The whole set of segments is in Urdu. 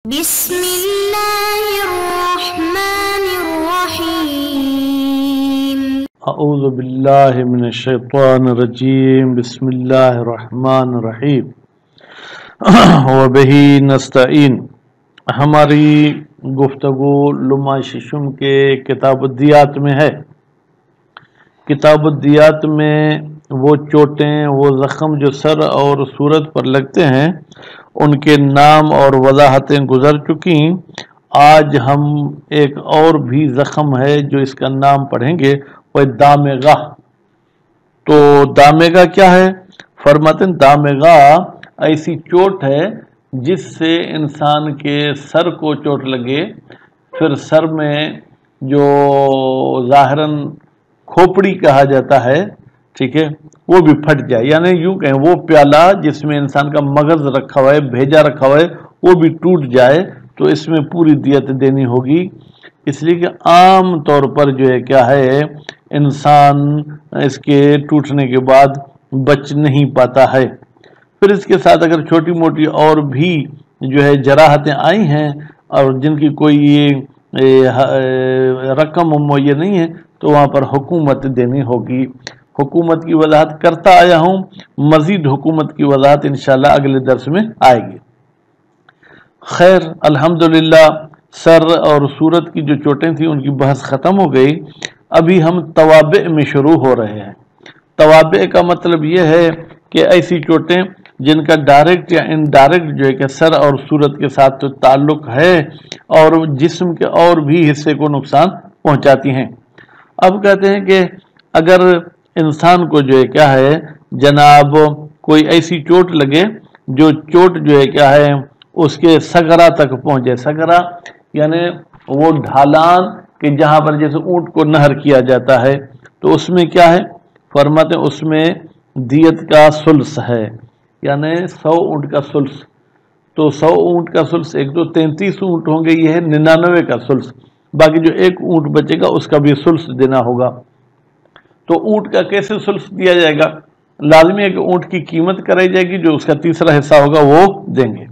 بسم اللہ الرحمن الرحیم اعوذ باللہ من الشیطان الرجیم بسم اللہ الرحمن الرحیم وبہ نستعین۔ ہماری گفتگو لمحہ ششم کے کتاب الدیات میں ہے۔ کتاب الدیات میں وہ چوٹیں، وہ زخم جو سر اور صورت پر لگتے ہیں، ان کے نام اور وضاحتیں گزر چکی۔ آج ہم ایک اور بھی زخم ہے جو اس کا نام پڑھیں گے، وہ دامغہ۔ تو دامغہ کیا ہے؟ فرماتے ہیں دامغہ ایسی چوٹ ہے جس سے انسان کے سر کو چوٹ لگے، پھر سر میں جو ظاہراً کھوپڑی کہا جاتا ہے، ٹھیک ہے، وہ بھی پھٹ جائے، یعنی یوں کہیں وہ پیالہ جس میں انسان کا مغز رکھا ہوا ہے، بھیجا رکھا ہوا ہے، وہ بھی ٹوٹ جائے تو اس میں پوری دیت دینی ہوگی۔ اس لیے کہ عام طور پر جو ہے کیا ہے، انسان اس کے ٹوٹنے کے بعد بچ نہیں پاتا ہے۔ پھر اس کے ساتھ اگر چھوٹی موٹی اور بھی جو ہے جراحتیں آئی ہیں اور جن کی کوئی رقم معین نہیں ہے تو وہاں پر حکومت دینی ہوگی۔ حکومت کی وضاحت کرتا آیا ہوں، مزید حکومت کی وضاحت انشاءاللہ اگلے درس میں آئے گی۔ خیر، الحمدللہ سر اور صورت کی جو چوٹیں تھیں ان کی بحث ختم ہو گئی۔ ابھی ہم توابع میں شروع ہو رہے ہیں۔ توابع کا مطلب یہ ہے کہ ایسی چوٹیں جن کا ڈائریکٹ یا انڈائریکٹ جو ہے کہ سر اور صورت کے ساتھ تو تعلق ہے اور جسم کے اور بھی حصے کو نقصان پہنچاتی ہیں۔ اب کہتے ہیں کہ اگر انسان کو جو ہے کیا ہے جناب کوئی ایسی چوٹ لگے جو چوٹ جو ہے کیا ہے اس کے سگرا تک پہنچے۔ سگرا یعنی وہ ڈھالان کہ جہاں پر جیسے اونٹ کو نہر کیا جاتا ہے، تو اس میں کیا ہے، فرماتے ہیں اس میں دیت کا ثلث ہے، یعنی 100 اونٹ کا ثلث۔ تو 100 اونٹ کا ثلث، ایک تو 33 اونٹ ہوں گے، یہ ہے 99 کا ثلث، باقی جو ایک اونٹ بچے گا اس کا بھی ثلث دینا ہوگا۔ تو اونٹ کا کیسے ثلث دیا جائے گا؟ لازمی ہے کہ اونٹ کی قیمت کرائی جائے گی، جو اس کا تیسرا حصہ ہوگا وہ دیں گے۔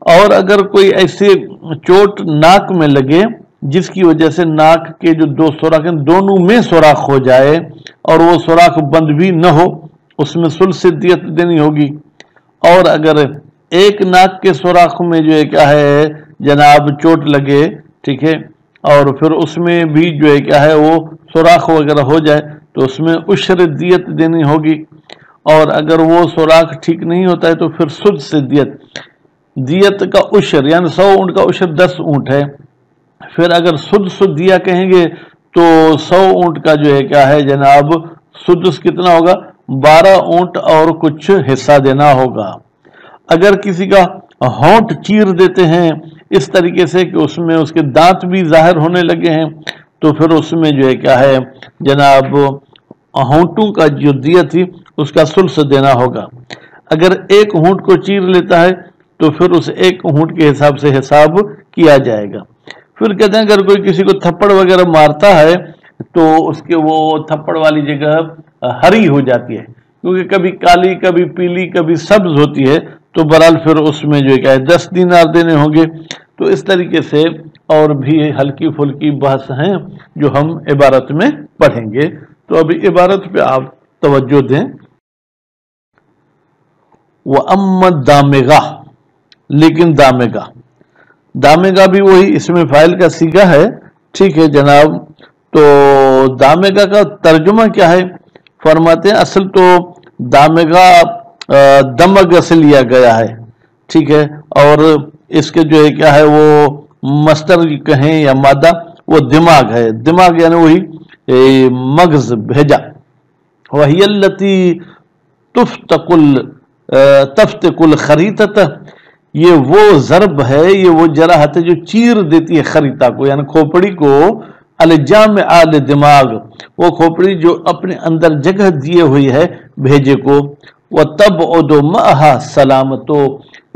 اور اگر کوئی ایسے چوٹ ناک میں لگے جس کی وجہ سے ناک کے جو دو سوراخ ہیں دونوں میں سوراخ ہو جائے اور وہ سوراخ بند بھی نہ ہو، اس میں ثلث دیت دینی ہوگی۔ اور اگر ایک ناک کے سوراخ میں جو ہے کیا ہے جناب چوٹ لگے، ٹھیک ہے، اور پھر اس میں بھی جو ہے کیا ہے وہ سوراخ وغیرہ ہو جائے تو اس میں عشر دیت دینی ہوگی۔ اور اگر وہ سوراخ ٹھیک نہیں ہوتا ہے تو پھر سدس دیت کا عشر، یعنی 100 اونٹ کا عشر 10 اونٹ ہے۔ پھر اگر سدس دیا کہیں گے تو 100 اونٹ کا جو ہے کیا ہے جناب سدس کتنا ہوگا؟ 12 اونٹ اور کچھ حصہ دینا ہوگا۔ اگر کسی کا ہونٹ چیر دیتے ہیں اس طریقے سے کہ اس میں اس کے دانت بھی ظاہر ہونے لگے ہیں تو پھر اس میں جو ہے کیا ہے جناب ہونٹوں کا جو دیت تھی اس کا ثلث دینا ہوگا۔ اگر ایک ہونٹ کو چیر لیتا ہے تو پھر اس ایک ہونٹ کے حساب سے حساب کیا جائے گا۔ پھر کہتے ہیں اگر کوئی کسی کو تھپڑ وغیرہ مارتا ہے تو اس کے وہ تھپڑ والی جگہ ہری ہو جاتی ہے، کیونکہ کبھی کالی، کبھی پیلی، کبھی سبز ہوتی ہے، تو برحال پھر اس میں جو ہے 10 دینار دینے ہوں گے۔ تو اس طریقے سے اور بھی ہلکی پھلکی بحث ہیں جو ہم عبارت میں پڑھیں گے۔ تو ابھی عبارت پہ آپ توجہ دیں۔ وَأَمَّا الدَّامِغَةُ، لیکن دامغہ بھی وہی اسم فاعل کا صیغہ ہے، ٹھیک ہے جناب۔ تو دامغہ کا ترجمہ کیا ہے؟ فرماتے ہیں اصل تو دامغہ دمغ سے لیا گیا ہے، ٹھیک ہے، اور اس کے جو ہے کیا ہے وہ مصدر کہیں یا مادہ وہ دماغ ہے۔ دماغ یعنی وہی مغز، بھیجا۔ وَهِيَ الَّتِي تَفْتِقُ الْخَرِيطَةَ، یہ وہ ضرب ہے، یہ وہ جراحت ہے جو چیر دیتی ہے خریطہ کو، یعنی کھوپڑی کو، الجامعہ للدماغ، وہ کھوپڑی جو اپنے اندر جگہ دیے ہوئی ہے بھیجے کو۔ وَتَبْعُدُ مَعَهَا سَلَامَتُ،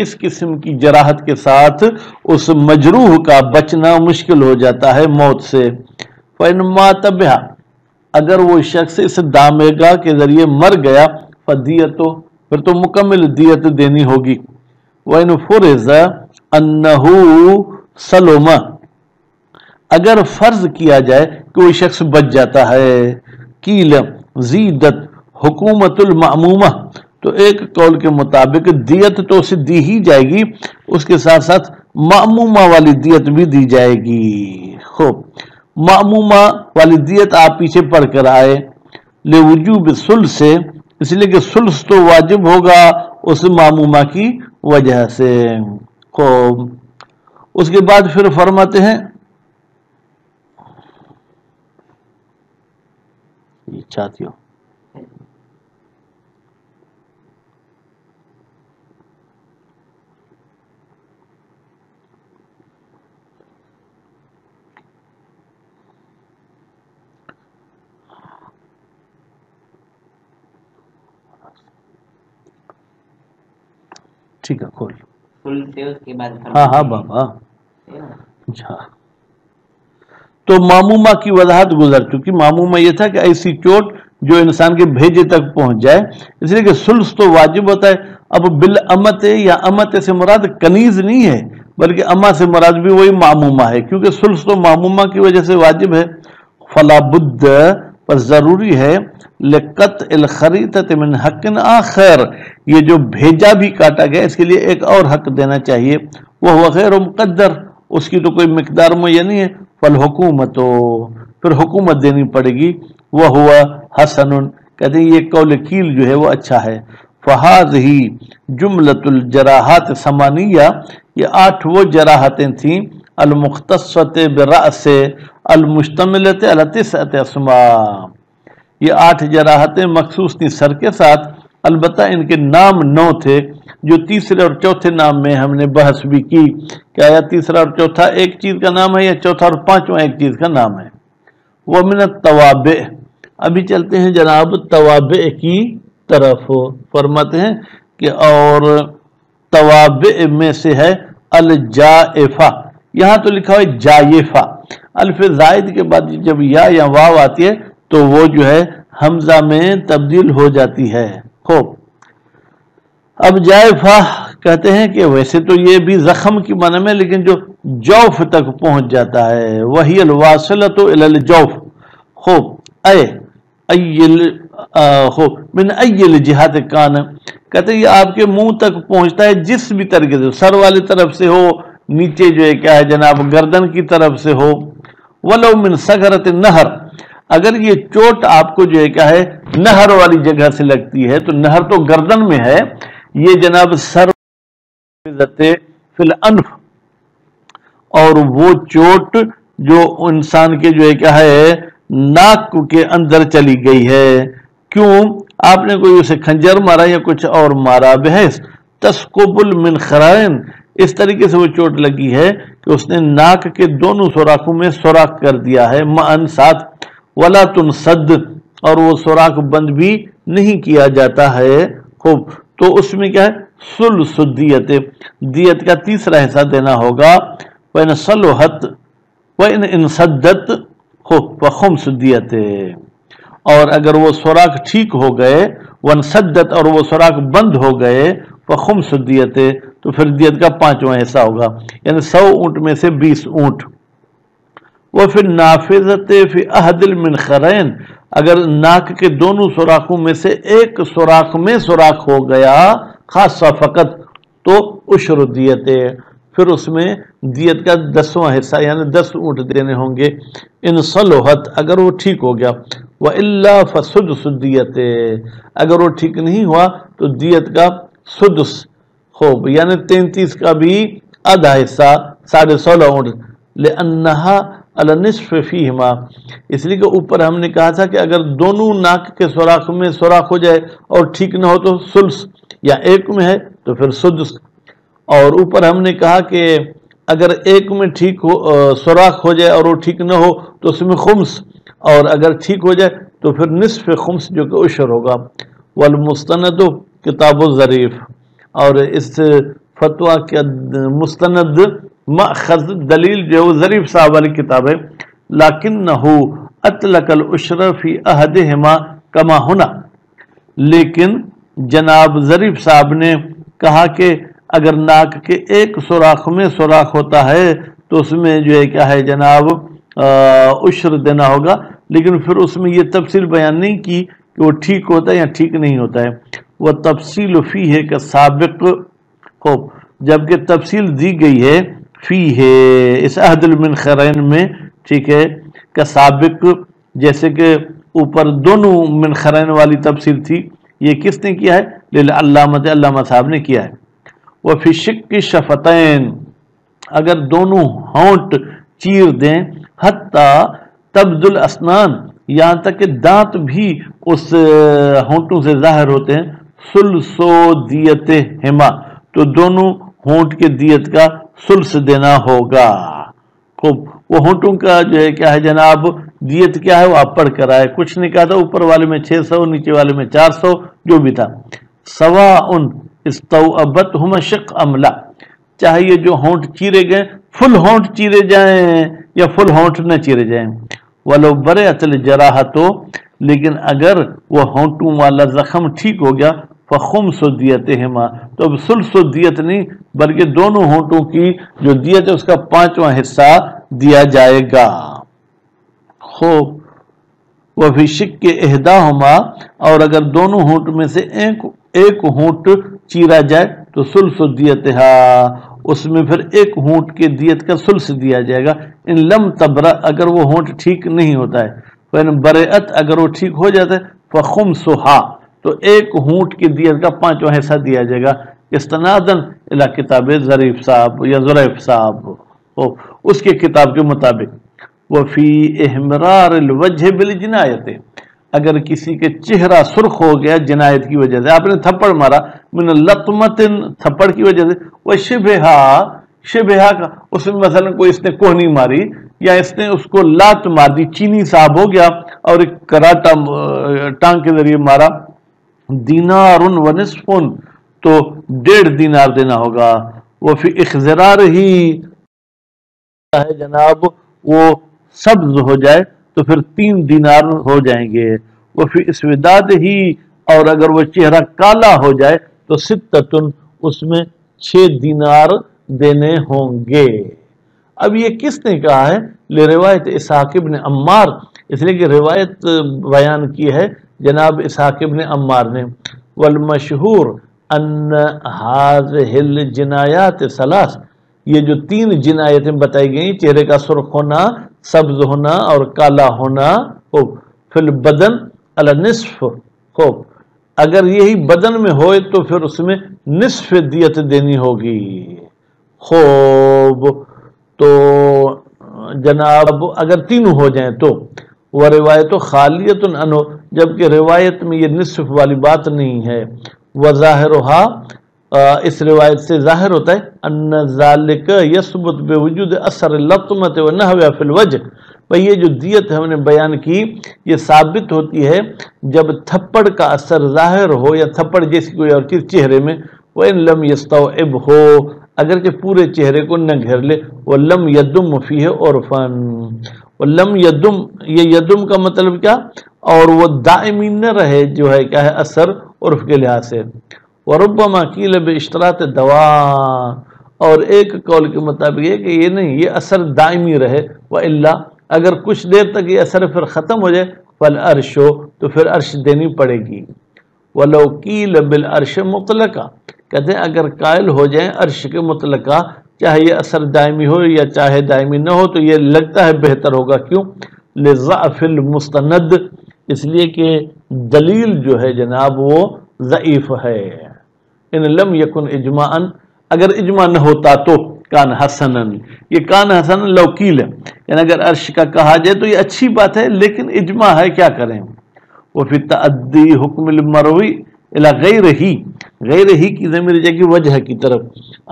اس قسم کی جراحت کے ساتھ اس مجروح کا بچنا مشکل ہو جاتا ہے موت سے۔ فَإِنْ مَاتَ بِهَا، اگر وہ شخص اس دامغہ کے ذریعے مر گیا، فَدِیَتُ، پھر تو مکمل دیت دینی ہوگی۔ وَإِنْ فُرِضَ، انہو سلوما، اگر فرض کیا جائے کہ کوئی شخص بچ جاتا ہے، قیل زیدت حکومت المعمومہ، تو ایک قول کے مطابق دیت تو اسے دی ہی جائے گی، اس کے ساتھ ساتھ معمومہ والی دیت بھی دی جائے گی۔ خوب، معمومہ والی دیت آپ پیچھے پڑھ کر آئے، لوجوب الثلث سے، اس لیے کہ ثلث تو واجب ہوگا اس معمومہ کی وجہ سے۔ خوب، اس کے بعد پھر فرماتے ہیں یہ چاہتی ہو ٹھیک ہے کھول، اس کے بعد ہاں بابا جا۔ تو معمومہ کی وضاحت گزر چکی۔ معمومہ یہ تھا کہ ایسی چوٹ جو انسان کے بھیجے تک پہنچ جائے، اس لیے کہ ثلث تو واجب ہوتا ہے۔ اب بالامت یا امت سے مراد کنیز نہیں ہے، بلکہ اما سے مراد بھی وہی معمومہ ہے، کیونکہ ثلث تو معمومہ کی وجہ سے واجب ہے۔ فلا بد، پر ضروری ہے، لقطع الخریطۃ من حق آخر، یہ جو بھیجا بھی کاٹا گیا اس کے لیے ایک اور حق دینا چاہیے، وہ غیر مقدر، اس کی تو کوئی مقدار معین نہیں ہے۔ فالحکومت، پھر حکومت دینی پڑے گی۔ وہ ہوا حسن، کہتے ہیں یہ قول کیل جو ہے وہ اچھا ہے۔ فہذہ جملۃ الجراحات ثمانیہ، یہ 8 وہ جراحتیں تھیں، المختصۃ بالرأس المشتملۃ علی 9 اسماء، یہ 8 جراحتیں مخصوص تھیں سر کے ساتھ، البتہ ان کے نام 9 تھے، جو تیسرے اور چوتھے نام میں ہم نے بحث بھی کی کہ آیا تیسرا اور چوتھا ایک چیز کا نام ہے یا چوتھا اور پانچواں ایک چیز کا نام ہے۔ وَمِنَ التَّوَابِعِ، ابھی چلتے ہیں جناب توابع کی طرف۔ فرماتے ہیں کہ اور توابع میں سے ہے الجائفہ، یہاں تو لکھا ہے جائفہ، الف زائد کے بعد جب یا واو آتی ہے تو وہ جو ہے حمزہ میں تبدیل ہو جاتی ہے۔ خوب، اب جائفہ کہتے ہیں کہ ویسے تو یہ بھی زخم کی معنی میں، لیکن جو جوف تک پہنچ جاتا ہے، وہی الواصلۃ الی الجوف۔ خوب، خوب من ایل جہات کان، کہتے ہیں یہ آپ کے منہ تک پہنچتا ہے جس بھی طریقے سے، سر والی طرف سے ہو، نیچے جو ہے کیا ہے جناب گردن کی طرف سے ہو۔ ولو من ثغرۃ النہر، اگر یہ چوٹ آپ کو جو ہے کیا ہے نہر والی جگہ سے لگتی ہے، تو نہر تو گردن میں ہے، یہ جناب سر فی الانف، اور وہ چوٹ جو انسان کے جو ہے کیا ہے ناک کے اندر چلی گئی ہے، کیوں آپ نے کوئی اسے خنجر مارا یا کچھ اور مارا، بحیث تسقب المنخرین، اس طریقے سے وہ چوٹ لگی ہے کہ اس نے ناک کے دونوں سوراخوں میں سوراخ کر دیا ہے، معن ساتھ، ولا تنسد، اور وہ سوراخ بند بھی نہیں کیا جاتا ہے۔ خوب، تو اس میں کیا ہے ثلث دیت، دیت کا تیسرا حصہ دینا ہوگا۔ وَإِنْ صَلُحَتْ وَإِنْ انسدت وَخُمْسُ دیت، اور اگر وہ سوراخ ٹھیک ہو گئے، وَانْسَدَّتْ، اور وہ سوراخ بند ہو گئے، وَخُمْسُ دیت، تو پھر دیت کا 5واں حصہ ہوگا، یعنی 100 اونٹ میں سے 20 اونٹ۔ وَفِي النَّافِذَةِ فِي أَحَدِ الْمِنْخَرَيْنِ، اگر ناک کے دونوں سوراخوں میں سے ایک سوراخ میں سوراخ ہو گیا خاصہ فقط، تو عشر دیت، پھر اس میں دیت کا 10واں حصہ یعنی 10 اونٹ دینے ہوں گے۔ ان صلحت، اگر وہ ٹھیک ہو گیا، وَإِلَّا فَسُدُسُ دیت، اگر وہ ٹھیک نہیں ہوا تو دیت کا سدس، خوب یعنی 33 کا بھی آدھا حصہ، 16.5 اونٹ، لِأَنَّهَا عَلَى النِّصْفِ فِيهِمَا، اس لیے کہ اوپر ہم نے کہا تھا کہ اگر دونوں ناک کے سوراخ میں سوراخ ہو جائے اور ٹھیک نہ ہو تو ثلث، یا ایک میں ہے تو پھر سدس، اور اوپر ہم نے کہا کہ اگر ایک میں ٹھیک ہو سوراخ ہو جائے اور وہ ٹھیک نہ ہو تو اس میں خمس، اور اگر ٹھیک ہو جائے تو پھر نصف خمس جو کہ عشر ہوگا۔ والمستند کتاب الظریف، اور اس فتویٰ کے مستند مأخذ دلیل جو وہ ظریف صاحب والی کتاب ہے، لیکنہ اطلق العشر فی احدہما کما ہونا، لیکن جناب ظریف صاحب نے کہا کہ اگر ناک کے ایک سوراخ میں سوراخ ہوتا ہے تو اس میں جو ہے کیا ہے جناب عشر دینا ہوگا، لیکن پھر اس میں یہ تفصیل بیان نہیں کی کہ وہ ٹھیک ہوتا ہے یا ٹھیک نہیں ہوتا ہے. وہ تفصیل فی ہے کہ سابق ہو، جبکہ تفصیل دی گئی ہے فی ہے اس عہد المنخرین میں، ٹھیک ہے، کہ سابق جیسے کہ اوپر دونوں منخرین والی تفصیل تھی، یہ کس نے کیا ہے؟ للعلامۃ علامہ صاحب نے کیا ہے. وہ فی شق شفتین، اگر دونوں ہونٹ چیر دیں، حتیٰ تبدل اسنان، یہاں تک کہ دانت بھی اس ہونٹوں سے ظاہر ہوتے ہیں، ثلثو دیتہما، تو دونوں ہونٹ کے دیت کا ثلث دینا ہوگا. خوب، وہ ہونٹوں کا جو ہے کیا ہے جناب دیت کیا ہے وہ آپ پڑھ کر آئے، کچھ نہیں کہا تھا، اوپر والے میں 600 نیچے والے میں 400 جو بھی تھا. سواء استوعبتہما شق ام لا، چاہے یہ جو ہونٹ چیرے گئے فل ہونٹ چیرے جائیں یا فل ہونٹ نہ چیرے جائیں. ولو برئت الجراحۃ، لیکن اگر وہ ہونٹوں والا زخم ٹھیک ہو گیا، فخمس دیتہما، تو اب ثلث دیت نہیں بلکہ دونوں ہونٹوں کی جو دیت ہے اس کا 5واں حصہ دیا جائے گا. خوب، وفی شق احداہما، اور اگر دونوں ہونٹ میں سے ایک ہونٹ چیرا جائے تو ثلث دیتہا، اس میں پھر ایک ہونٹ کے دیت کا ثلث دیا جائے گا. ان لم تبرأ، اگر وہ ہونٹ ٹھیک نہیں ہوتا ہے، فإن برئت، اگر وہ ٹھیک ہو جاتا ہے، فخمسہا، تو ایک ہونٹ کی دیت کا 5واں حصہ دیا جائے گا. استنادن الی کتاب ظریف صاحب یا ظریف صاحب، اس کے کتاب کے مطابق. وفی احمرار الوجہ بالجنایت، اگر کسی کے چہرہ سرخ ہو گیا جنایت کی وجہ سے، آپ نے تھپڑ مارا، من لطمت، تھپڑ کی وجہ سے، وہ شبہا کا، اس میں مثلا کوئی اس نے کوہنی ماری یا اس نے اس کو لات مار دی، چینی صاحب ہو گیا اور ایک کراٹا ٹانگ کے ذریعے مارا، دینار و نصف، تو 1.5 دینار دینا ہوگا. وہ فی اخضرار ہی ہے جناب وہ سبز ہو جائے تو پھر 3 دینار ہو جائیں گے. وہ فی اسوداد ہی، اور اگر وہ چہرہ کالا ہو جائے تو 6، اس میں 6 دینار دینے ہوں گے. اب یہ کس نے کہا ہے؟ لروایت اسحاق ابن عمار، اس لیے کہ روایت بیان کی ہے جناب اسحاق ابن عمار نے. والمشہور ان هذه الجنایات 3، یہ جو 3 جنایتیں بتائی گئیں، چہرے کا سرخ ہونا، سبز ہونا اور کالا ہونا، فی البدن علی نصف، خوب، اگر یہی بدن میں ہوئے تو پھر اس میں نصف دیت دینی ہوگی. خوب، تو جناب اگر تینوں ہو جائیں تو، وہ روایت خالیت عنہ، جبکہ روایت میں یہ نصف والی بات نہیں ہے. وظاہرها، اس روایت سے ظاہر ہوتا ہے ان ذالک یثبت بوجود اثر اللطمۃ ونحوها فی الوجه، بھئی یہ جو دیت ہم نے بیان کی یہ ثابت ہوتی ہے جب تھپڑ کا اثر ظاہر ہو یا تھپڑ جیسی کوئی اور چیز چہرے میں. وَإِن لَمْ يَسْتَوْعِبْهُ، اگرچہ پورے چہرے کو نہ گھیر لے. وَلَمْ يَدُمْ فِيهِ عُرْفًا، وَلَمْ يَدُمْ، یہ یدم کا مطلب کیا؟ اور وہ دائمی نہ رہے جو ہے کیا ہے اثر عرف کے لحاظ سے. وَرُبَّمَا قِيلَ بِإِشْتِرَاطِ الدَّوَامِ، اور ایک قول کے مطابق یہ کہ یہ نہیں، یہ اثر دائمی رہے. وَإِلَّا، اگر کچھ دیر تک یہ اثر پھر ختم ہو جائے، فَالْعَرْشُ، تو پھر عرش دینی پڑے گی. وَلَوْ قِيلَ بِالْعَرْشِ مُطْلَقًا، کہتے ہیں اگر قائل ہو جائیں عرش کے مطلقہ، چاہے یہ اثر دائمی ہو یا چاہے دائمی نہ ہو، تو یہ لگتا ہے بہتر ہوگا. کیوں؟ لِضَعْفِ الْمُسْتَنَدِ، اس لیے کہ دلیل جو ہے جناب وہ ضعیف ہے. ان لم یکن اجماعا، اگر اجماع نہ ہوتا تو کان حسنن، یہ کان حسنن لو قیل، یعنی اگر عرش کا کہا جائے تو یہ اچھی بات ہے، لیکن اجماع ہے کیا کریں. وفی تعدی حکم المروی الی غیر ہی کی ضمیر جائے گی وجہ کی طرف،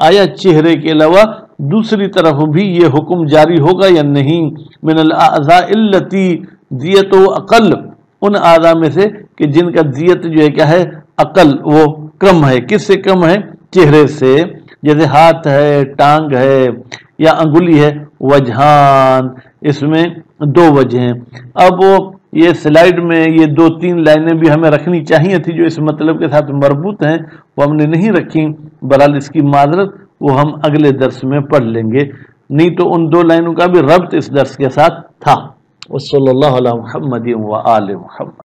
آیا چہرے کے علاوہ دوسری طرف بھی یہ حکم جاری ہوگا یا نہیں. من الاعضاء التی دیت اقل، ان اعضاء میں سے کہ جن کا دیت جو ہے کیا ہے اقل، وہ کم ہے. کس سے کم ہے؟ چہرے سے، جیسے ہاتھ ہے، ٹانگ ہے یا انگلی ہے. وجہان، اس میں 2 وجہ ہیں. اب وہ یہ سلائیڈ میں یہ 2-3 لائنیں بھی ہمیں رکھنی چاہیے تھی جو اس مطلب کے ساتھ مربوط ہیں، وہ ہم نے نہیں رکھی، بہرحال اس کی معذرت، وہ ہم اگلے درس میں پڑھ لیں گے، نہیں تو ان 2 لائنوں کا بھی ربط اس درس کے ساتھ تھا۔ وصلی اللہ علی محمد و آل محمد۔